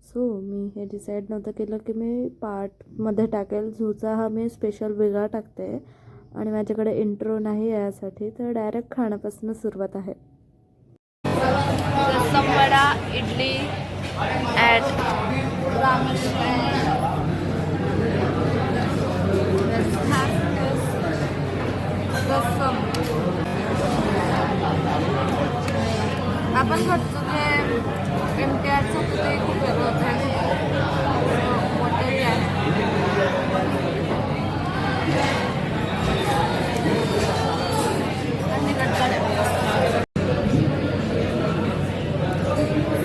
So मी हे decide नव्हतं केलं की मी पार्टमध्ये टाकेल. झूचा हा मी स्पेशल वेगळा टाकते आणि माझ्याकडे इंट्रो नाही यासाठी, तर डायरेक्ट खाण्यापासून सुरुवात आहे. रसम वडा, इडली ॲट रसम. आपण घरचं जे MTRचं होतं ते खूप वेगळं होतं मोठंही आहे.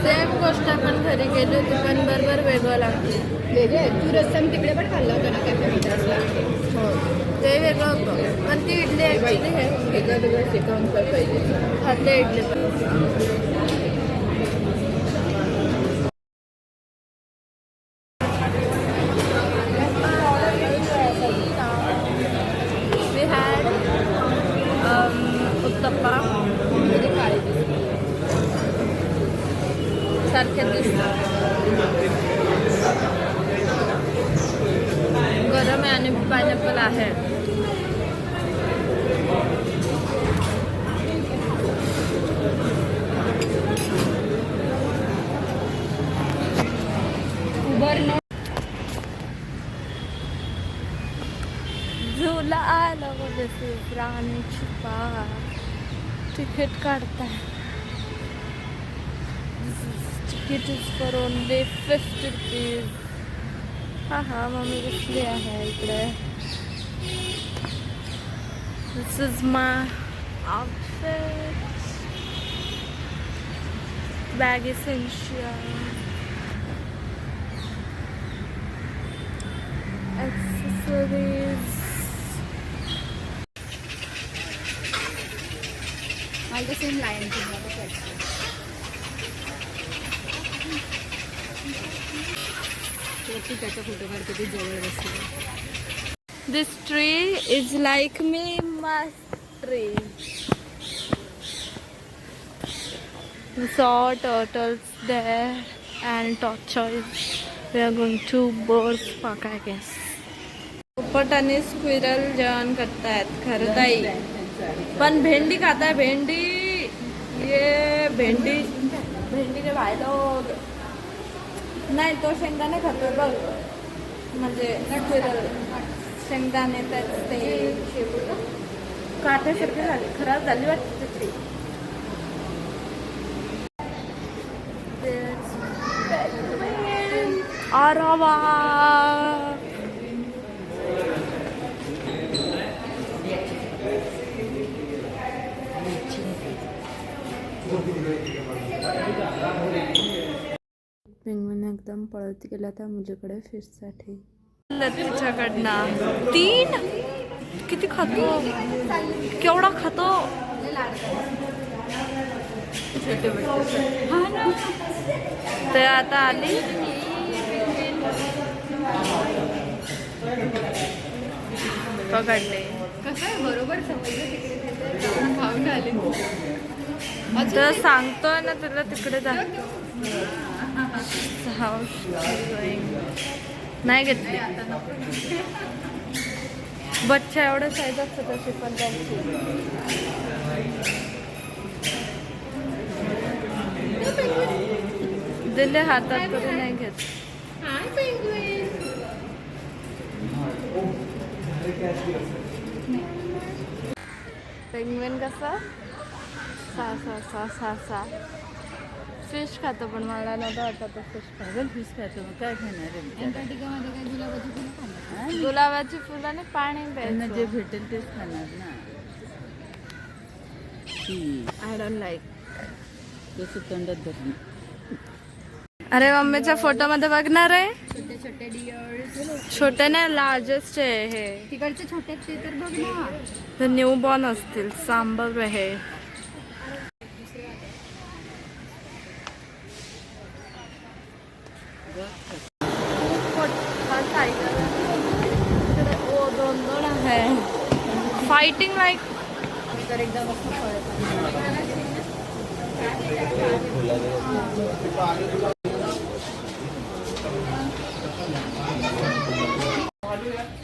सेम गोष्ट आपण घरी गेलो होती पण बरोबर वेगळं लागते. वेगळे तू रस्सम तिकडे पण खाल्ला होता ना कॅफे मित्रासला. हो ते वेगळं होतं पण ती इडली ॲक्च्युली हे वेगळं वेगळं शिकवून काय पाहिजे खाल्ले इडली पण. We had उत्तप्पा सारखे दिसतात. गरम आहे आणि पायनॅपल आहे. झूला आलं वगैरे प्राणीची पाय. तिकीट काढताय. Ticket is for only 50 rupees. हा मम्मी बसली आहे इकडे. This is my outfit. Bag essential, accessories. मला तर सेम लाईन त्याचा फोटो काढते ते जवळ बसले. This tree is like me, my tree. We saw turtles there and tortoise. We are going to Boars Park, I guess. पोपट आणि squirrel जेवण करतायत खरताई. पण भेंडी खाताय. भेंडी ये भेंडी के भायला नाही. तो शेंगदाणे खातो बघ. म्हणजे स्क्विरल शेंगदाणे त्यात ते काट्यासारखी झाली. खराब झाली वाटते ती. आरावा पेंग्विन एकदम पळत गेला त्या मुलीकडे फिशसाठी. तिच्याकडनं 3 किती खातो. केवढा खातो. ते आता आली. पकडले. कसं आहे बरोबर समजलं तिकडे खाऊन आले. तर सांगतोय ना तुला तिकडे जा. नाही घेतली. बच्चा एवढं साईज असतं तशी पण त्यांची. दिले हातात तरी नाही घेत. पेंग्विन कसा सा फिश खातो पण मला नव्हतं वाटत फिश खातो. फिश खातो मग काय खाणार आहे. अंटार्क्टिकामध्ये काय गुलाबाची फुलं खाणार. गुलाबाची फुलं आणि पाणी प्यायचं. जे भेटेल तेच खाणार ना. I don't like. तसं तोंडात धरणं. अरे मम्मीच्या फोटो मध्ये बघणार आहे. छोटे छोटे डिअर्स. छोटे नाही लार्जेस्ट आहे हे. तिकडचे छोटे ते तर बघ ना. ते न्यू बॉर्न असतील. सांबर आहे. दोन आहे. Fighting like. तर एकदा मस्त फळ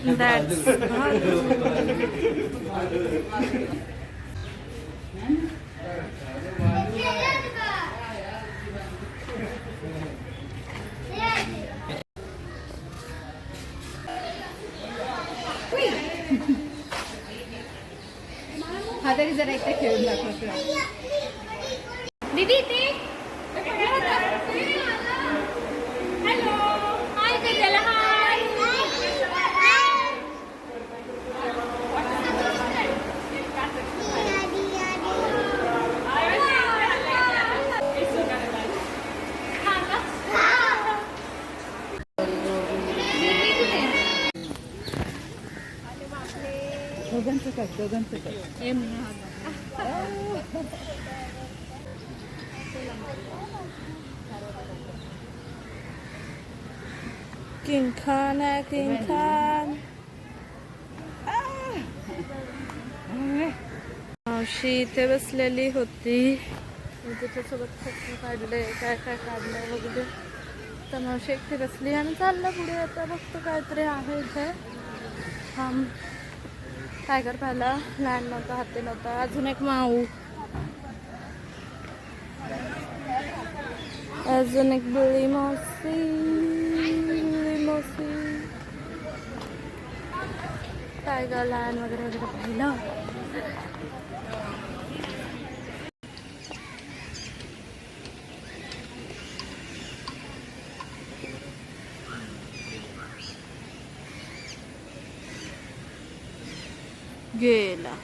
That's हा तरी जरा एकदा खेळून दाखवतो दीदी ते हॅलो हाय कशाला हाय दोघांचं कट किंग खान आहे किंग खान. मावशी इथे बसलेली होती. मी तिच्यासोबत फोटो काढले काय काय काढलं वगैरे. तर मावशी एकटी बसली आणि चाललं पुढे. आता बघतो काहीतरी आहे इथे. टायगर पाहिला. लँड नव्हता हत्ती नव्हता. अजून एक माऊ. अजून एक बिळी मावशी. टायगर लँड वगैरे वगैरे पाहिलं. गेला.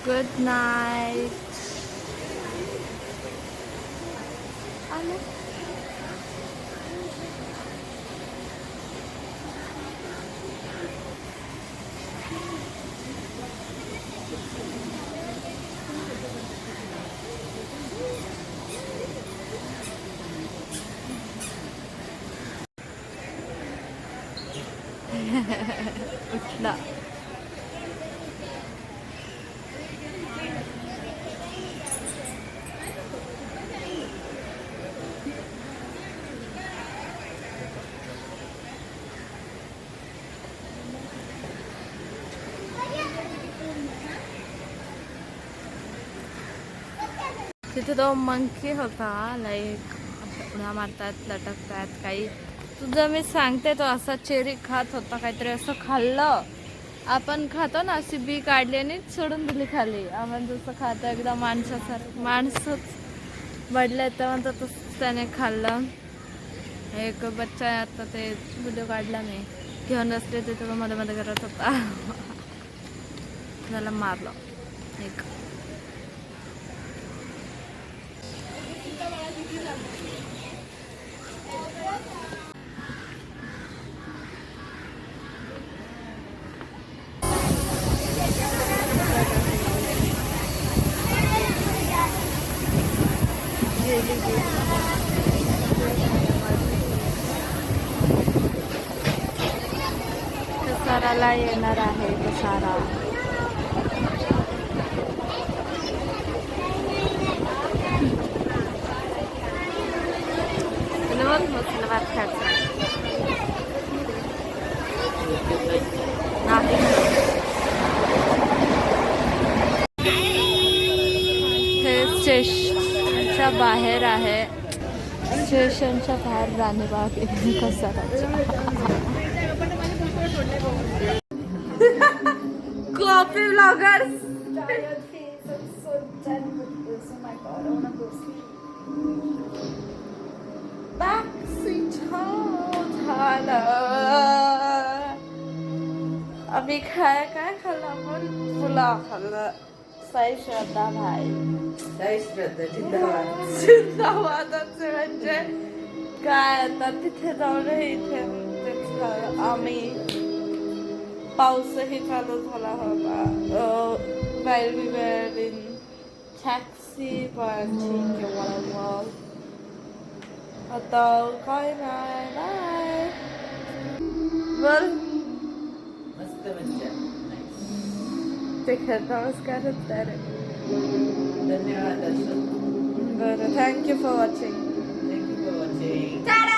Good night. उठला. तिथे तो मंकी होता. लाईक उड्या मारतात लटकतात काही. तुझं मी सांगते तो असा चेरी खात होता. काहीतरी असं खाल्लं. आपण खातो ना अशी बी काढली आणि सोडून दिली खाली. आपण जसं खातो एकदा माणसासारखं. माणसंच बडले तर म्हणतो तसं त्याने खाल्लं. एक बच्चा आहे आता ते व्हिडिओ काढला मी. घेऊन असले ते तो मध्ये मध्ये करत होता. त्याला मारलं एक. कसाराला येणार आहे कसारा. मस्त भात खायचा हे स्टेशनच्या बाहेर आहे. स्टेशनच्या बाहेर राणीबाग कसाराच्या. Coffee bloggers. अभी काय खाल्लं आपण. पुलाव खाल्लं. साई श्रद्धा भाई. साई श्रद्धा जिंदाबाद. जिंदाबादाचे म्हणजे काय आता तिथे जाऊन इथे आम्ही. पाऊसही चालू झाला होता. while we were in taxi पण ठीक आहे whatever. आता काय नाही बाय. बर मस्त मज्जा. ते नमस्कार होता रे. धन्यवाद. बरं thank you for watching. Thank you for watching. आहे